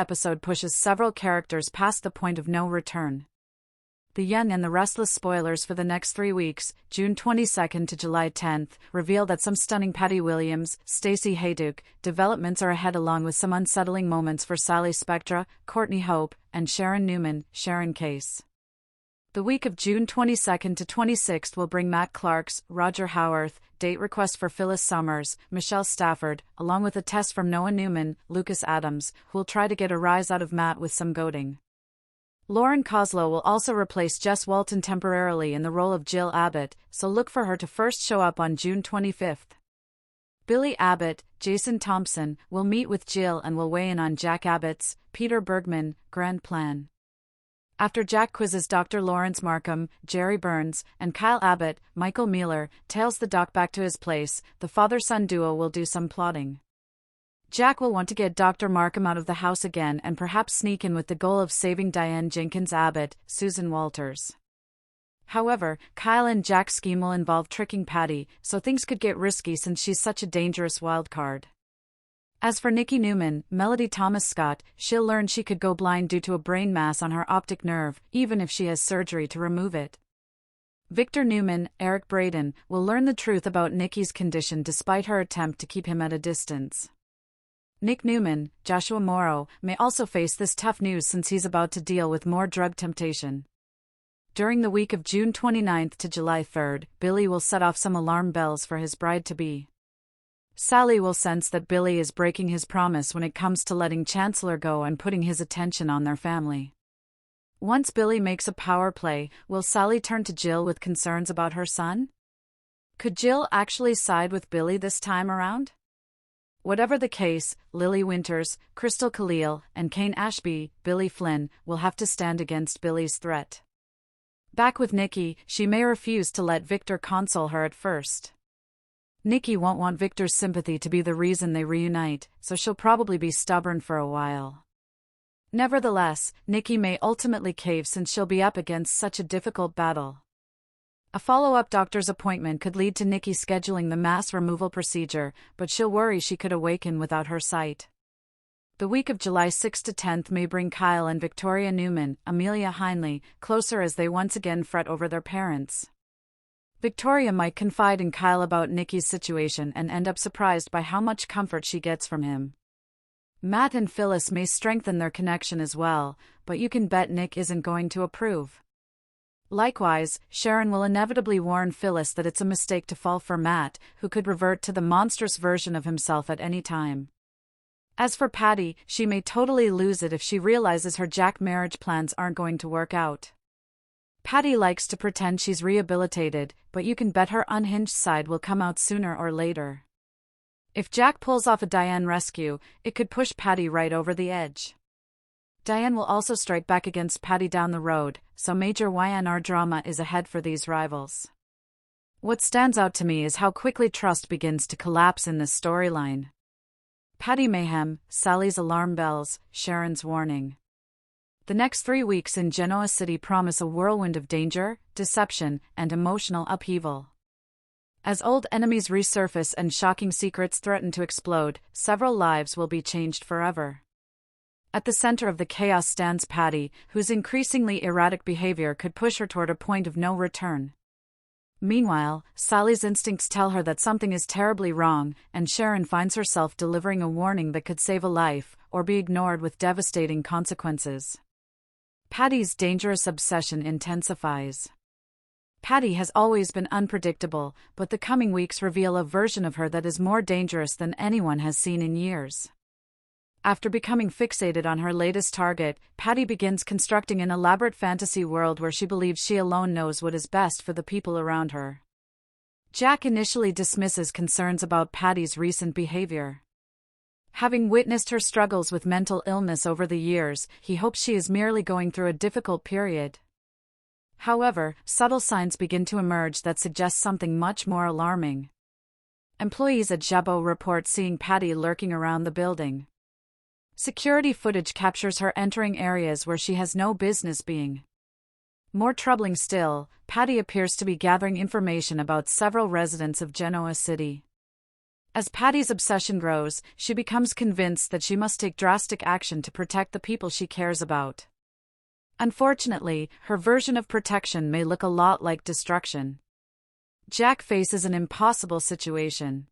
episode pushes several characters past the point of no return. The Young and the Restless spoilers for the next 3 weeks, June 22nd to July 10th, reveal that some stunning Patty Williams, Stacey Hayduke developments are ahead, along with some unsettling moments for Sally Spectra, Courtney Hope, and Sharon Newman, Sharon Case. The week of June 22nd to 26th will bring Matt Clark's Roger Howarth date request for Phyllis Summers, Michelle Stafford, along with a test from Noah Newman, Lucas Adams, who will try to get a rise out of Matt with some goading. Lauren Koslow will also replace Jess Walton temporarily in the role of Jill Abbott, so look for her to first show up on June 25th. Billy Abbott, Jason Thompson, will meet with Jill and will weigh in on Jack Abbott's, Peter Bergman, grand plan. After Jack quizzes Dr. Lawrence Markham, Jerry Burns, and Kyle Abbott, Michael Mealer tails the doc back to his place. The father-son duo will do some plotting. Jack will want to get Dr. Markham out of the house again and perhaps sneak in with the goal of saving Diane Jenkins Abbott, Susan Walters. However, Kyle and Jack's scheme will involve tricking Patty, so things could get risky since she's such a dangerous wild card. As for Nikki Newman, Melody Thomas Scott, she'll learn she could go blind due to a brain mass on her optic nerve, even if she has surgery to remove it. Victor Newman, Eric Braden, will learn the truth about Nikki's condition despite her attempt to keep him at a distance. Nick Newman, Joshua Morrow, may also face this tough news since he's about to deal with more drug temptation. During the week of June 29th to July 3rd, Billy will set off some alarm bells for his bride-to-be. Sally will sense that Billy is breaking his promise when it comes to letting Chancellor go and putting his attention on their family. Once Billy makes a power play, will Sally turn to Jill with concerns about her son? Could Jill actually side with Billy this time around? Whatever the case, Lily Winters, Crystal Khalil, and Kane Ashby, Billy Flynn, will have to stand against Billy's threat. Back with Nikki, she may refuse to let Victor console her at first. Nikki won't want Victor's sympathy to be the reason they reunite, so she'll probably be stubborn for a while. Nevertheless, Nikki may ultimately cave since she'll be up against such a difficult battle. A follow-up doctor's appointment could lead to Nikki scheduling the mass removal procedure, but she'll worry she could awaken without her sight. The week of July 6 to 10th may bring Kyle and Victoria Newman, Amelia Heinley, closer as they once again fret over their parents. Victoria might confide in Kyle about Nikki's situation and end up surprised by how much comfort she gets from him. Matt and Phyllis may strengthen their connection as well, but you can bet Nick isn't going to approve. Likewise, Sharon will inevitably warn Phyllis that it's a mistake to fall for Matt, who could revert to the monstrous version of himself at any time. As for Patty, she may totally lose it if she realizes her Jack marriage plans aren't going to work out. Patty likes to pretend she's rehabilitated, but you can bet her unhinged side will come out sooner or later. If Jack pulls off a Diane rescue, it could push Patty right over the edge. Diane will also strike back against Patty down the road, so major YNR drama is ahead for these rivals. What stands out to me is how quickly trust begins to collapse in this storyline. Patty Mayhem, Sally's alarm bells, Sharon's warning. The next 3 weeks in Genoa City promise a whirlwind of danger, deception, and emotional upheaval. As old enemies resurface and shocking secrets threaten to explode, several lives will be changed forever. At the center of the chaos stands Patty, whose increasingly erratic behavior could push her toward a point of no return. Meanwhile, Sally's instincts tell her that something is terribly wrong, and Sharon finds herself delivering a warning that could save a life, or be ignored with devastating consequences. Patty's dangerous obsession intensifies. Patty has always been unpredictable, but the coming weeks reveal a version of her that is more dangerous than anyone has seen in years. After becoming fixated on her latest target, Patty begins constructing an elaborate fantasy world where she believes she alone knows what is best for the people around her. Jack initially dismisses concerns about Patty's recent behavior. Having witnessed her struggles with mental illness over the years, he hopes she is merely going through a difficult period. However, subtle signs begin to emerge that suggest something much more alarming. Employees at Jabot report seeing Patty lurking around the building. Security footage captures her entering areas where she has no business being. More troubling still, Patty appears to be gathering information about several residents of Genoa City. As Patty's obsession grows, she becomes convinced that she must take drastic action to protect the people she cares about. Unfortunately, her version of protection may look a lot like destruction. Jack faces an impossible situation.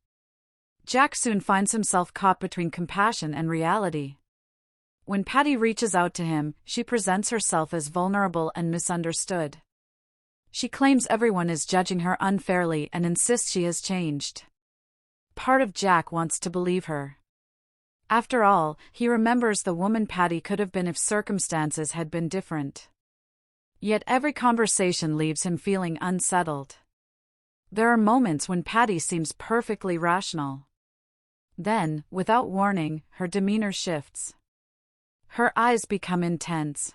Jack soon finds himself caught between compassion and reality. When Patty reaches out to him, she presents herself as vulnerable and misunderstood. She claims everyone is judging her unfairly and insists she has changed. Part of Jack wants to believe her. After all, he remembers the woman Patty could have been if circumstances had been different. Yet every conversation leaves him feeling unsettled. There are moments when Patty seems perfectly rational. Then, without warning, her demeanor shifts. Her eyes become intense.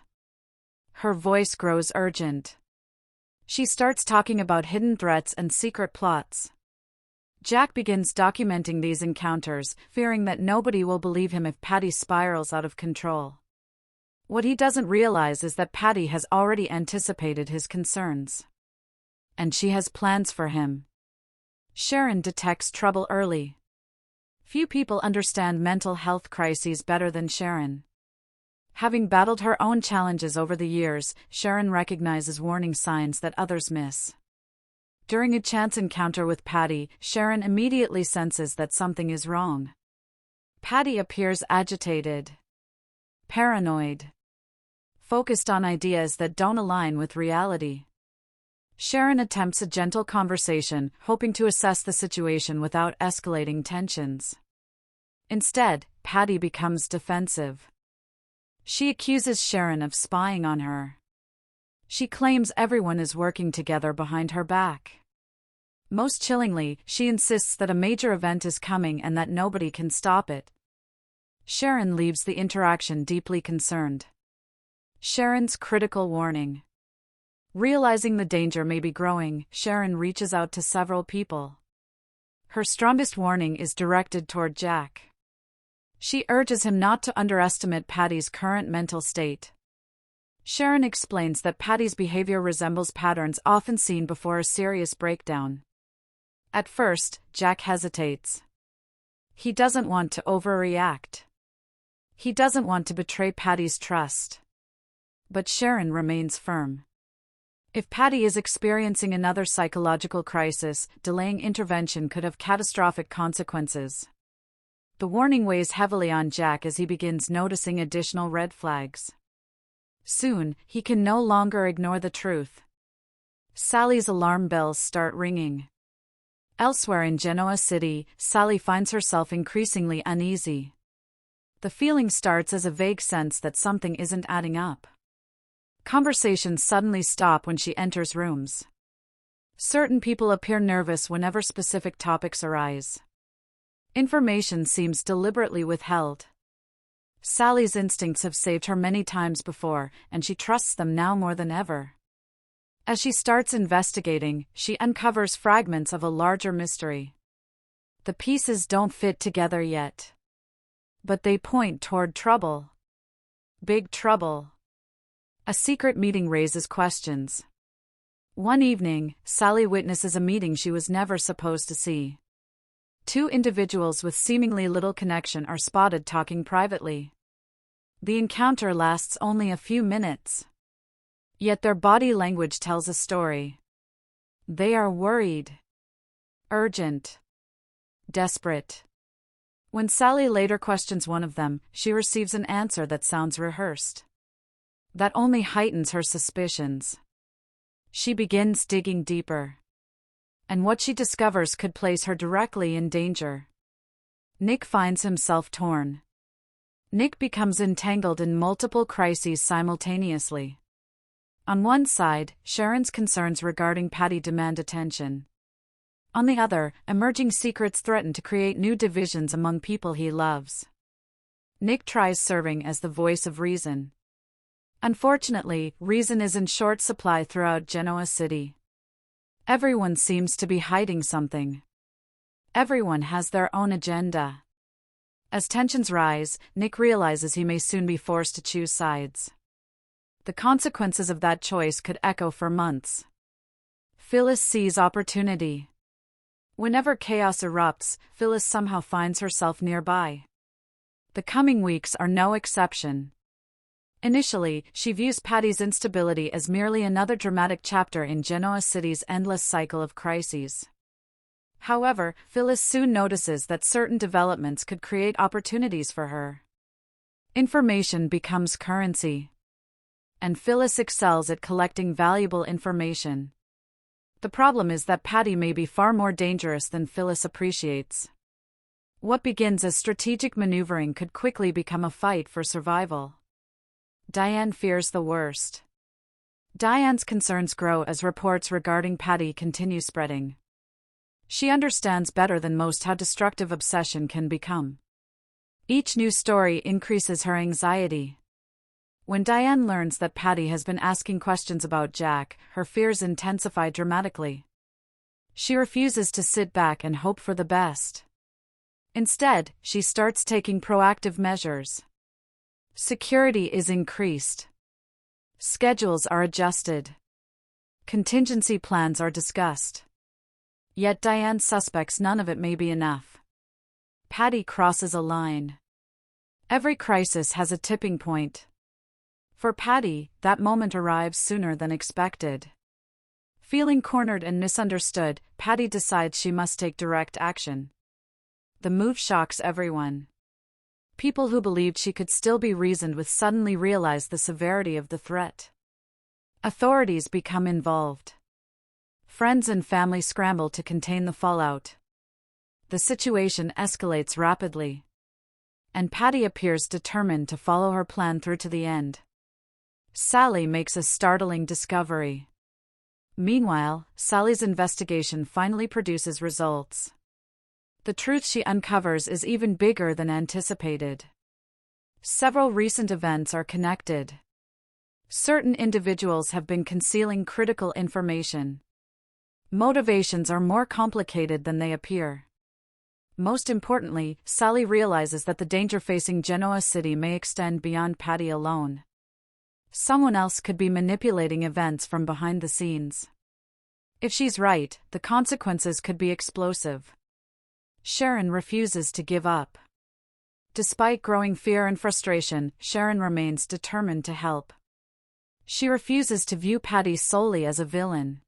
Her voice grows urgent. She starts talking about hidden threats and secret plots. Jack begins documenting these encounters, fearing that nobody will believe him if Patty spirals out of control. What he doesn't realize is that Patty has already anticipated his concerns. And she has plans for him. Sharon detects trouble early. Few people understand mental health crises better than Sharon. Having battled her own challenges over the years, Sharon recognizes warning signs that others miss. During a chance encounter with Patty, Sharon immediately senses that something is wrong. Patty appears agitated, paranoid, focused on ideas that don't align with reality. Sharon attempts a gentle conversation, hoping to assess the situation without escalating tensions. Instead, Patty becomes defensive. She accuses Sharon of spying on her. She claims everyone is working together behind her back. Most chillingly, she insists that a major event is coming and that nobody can stop it. Sharon leaves the interaction deeply concerned. Sharon's critical warning. Realizing the danger may be growing, Sharon reaches out to several people. Her strongest warning is directed toward Jack. She urges him not to underestimate Patty's current mental state. Sharon explains that Patty's behavior resembles patterns often seen before a serious breakdown. At first, Jack hesitates. He doesn't want to overreact. He doesn't want to betray Patty's trust. But Sharon remains firm. If Patty is experiencing another psychological crisis, delaying intervention could have catastrophic consequences. The warning weighs heavily on Jack as he begins noticing additional red flags. Soon, he can no longer ignore the truth. Sally's alarm bells start ringing. Elsewhere in Genoa City, Sally finds herself increasingly uneasy. The feeling starts as a vague sense that something isn't adding up. Conversations suddenly stop when she enters rooms. Certain people appear nervous whenever specific topics arise. Information seems deliberately withheld. Sally's instincts have saved her many times before, and she trusts them now more than ever. As she starts investigating, she uncovers fragments of a larger mystery. The pieces don't fit together yet. But they point toward trouble. Big trouble. A secret meeting raises questions. One evening, Sally witnesses a meeting she was never supposed to see. Two individuals with seemingly little connection are spotted talking privately. The encounter lasts only a few minutes. Yet their body language tells a story. They are worried, urgent, desperate. When Sally later questions one of them, she receives an answer that sounds rehearsed. That only heightens her suspicions. She begins digging deeper. And what she discovers could place her directly in danger. Nick finds himself torn. Nick becomes entangled in multiple crises simultaneously. On one side, Sharon's concerns regarding Patty demand attention. On the other, emerging secrets threaten to create new divisions among people he loves. Nick tries serving as the voice of reason. Unfortunately, reason is in short supply throughout Genoa City. Everyone seems to be hiding something. Everyone has their own agenda. As tensions rise, Nick realizes he may soon be forced to choose sides. The consequences of that choice could echo for months. Phyllis sees opportunity. Whenever chaos erupts, Phyllis somehow finds herself nearby. The coming weeks are no exception. Initially, she views Patty's instability as merely another dramatic chapter in Genoa City's endless cycle of crises. However, Phyllis soon notices that certain developments could create opportunities for her. Information becomes currency. And Phyllis excels at collecting valuable information. The problem is that Patty may be far more dangerous than Phyllis appreciates. What begins as strategic maneuvering could quickly become a fight for survival. Diane fears the worst. Diane's concerns grow as reports regarding Patty continue spreading. She understands better than most how destructive obsession can become. Each new story increases her anxiety. When Diane learns that Patty has been asking questions about Jack, her fears intensify dramatically. She refuses to sit back and hope for the best. Instead, she starts taking proactive measures. Security is increased. Schedules are adjusted. Contingency plans are discussed. Yet Diane suspects none of it may be enough. Patty crosses a line. Every crisis has a tipping point. For Patty, that moment arrives sooner than expected. Feeling cornered and misunderstood, Patty decides she must take direct action. The move shocks everyone. People who believed she could still be reasoned with suddenly realize the severity of the threat. Authorities become involved. Friends and family scramble to contain the fallout. The situation escalates rapidly. And Patty appears determined to follow her plan through to the end. Sally makes a startling discovery. Meanwhile, Sally's investigation finally produces results. The truth she uncovers is even bigger than anticipated. Several recent events are connected. Certain individuals have been concealing critical information. Motivations are more complicated than they appear. Most importantly, Sally realizes that the danger facing Genoa City may extend beyond Patty alone. Someone else could be manipulating events from behind the scenes. If she's right, the consequences could be explosive. Sharon refuses to give up. Despite growing fear and frustration, Sharon remains determined to help. She refuses to view Patty solely as a villain.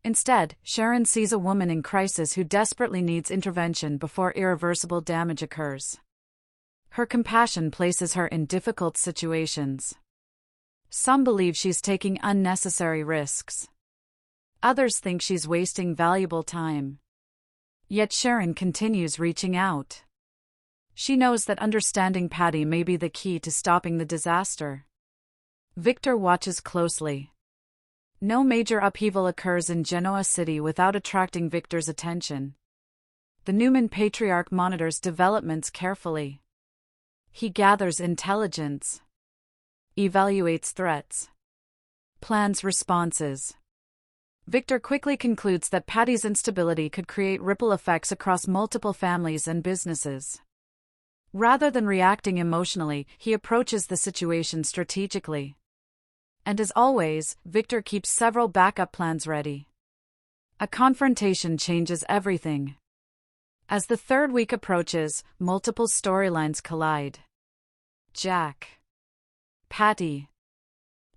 Instead, Sharon sees a woman in crisis who desperately needs intervention before irreversible damage occurs. Her compassion places her in difficult situations. Some believe she's taking unnecessary risks. Others think she's wasting valuable time. Yet Sharon continues reaching out. She knows that understanding Patty may be the key to stopping the disaster. Victor watches closely. No major upheaval occurs in Genoa City without attracting Victor's attention. The Newman patriarch monitors developments carefully. He gathers intelligence, evaluates threats, plans responses. Victor quickly concludes that Patty's instability could create ripple effects across multiple families and businesses. Rather than reacting emotionally, he approaches the situation strategically. And as always, Victor keeps several backup plans ready. A confrontation changes everything. As the third week approaches, multiple storylines collide. Jack, Patty,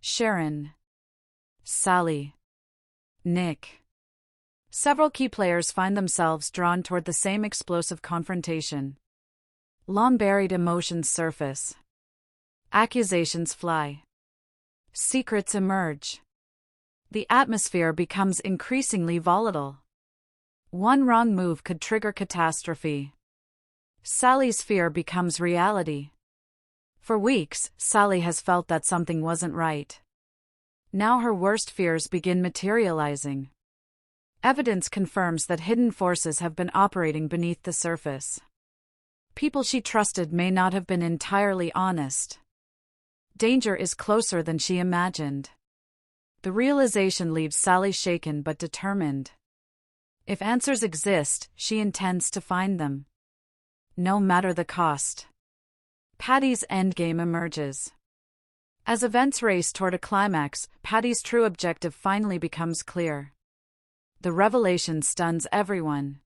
Sharon, Sally, Nick. Several key players find themselves drawn toward the same explosive confrontation. Long-buried emotions surface. Accusations fly. Secrets emerge. The atmosphere becomes increasingly volatile. One wrong move could trigger catastrophe. Sally's fear becomes reality. For weeks, Sally has felt that something wasn't right. Now her worst fears begin materializing. Evidence confirms that hidden forces have been operating beneath the surface. People she trusted may not have been entirely honest. Danger is closer than she imagined. The realization leaves Sally shaken but determined. If answers exist, she intends to find them. No matter the cost. Patty's endgame emerges. As events race toward a climax, Patty's true objective finally becomes clear. The revelation stuns everyone.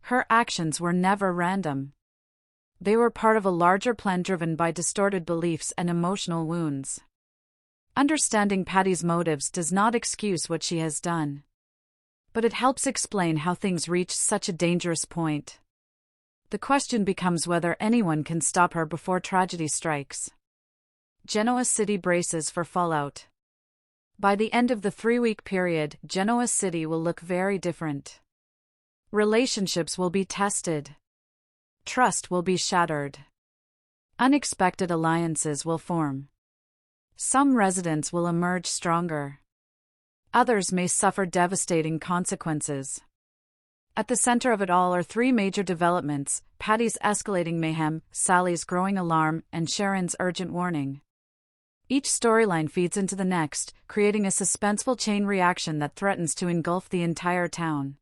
Her actions were never random. They were part of a larger plan driven by distorted beliefs and emotional wounds. Understanding Patty's motives does not excuse what she has done, but it helps explain how things reached such a dangerous point. The question becomes whether anyone can stop her before tragedy strikes. Genoa City braces for fallout. By the end of the 3-week period, Genoa City will look very different. Relationships will be tested. Trust will be shattered. Unexpected alliances will form. Some residents will emerge stronger. Others may suffer devastating consequences. At the center of it all are 3 major developments: Patty's escalating mayhem, Sally's growing alarm, and Sharon's urgent warning. Each storyline feeds into the next, creating a suspenseful chain reaction that threatens to engulf the entire town.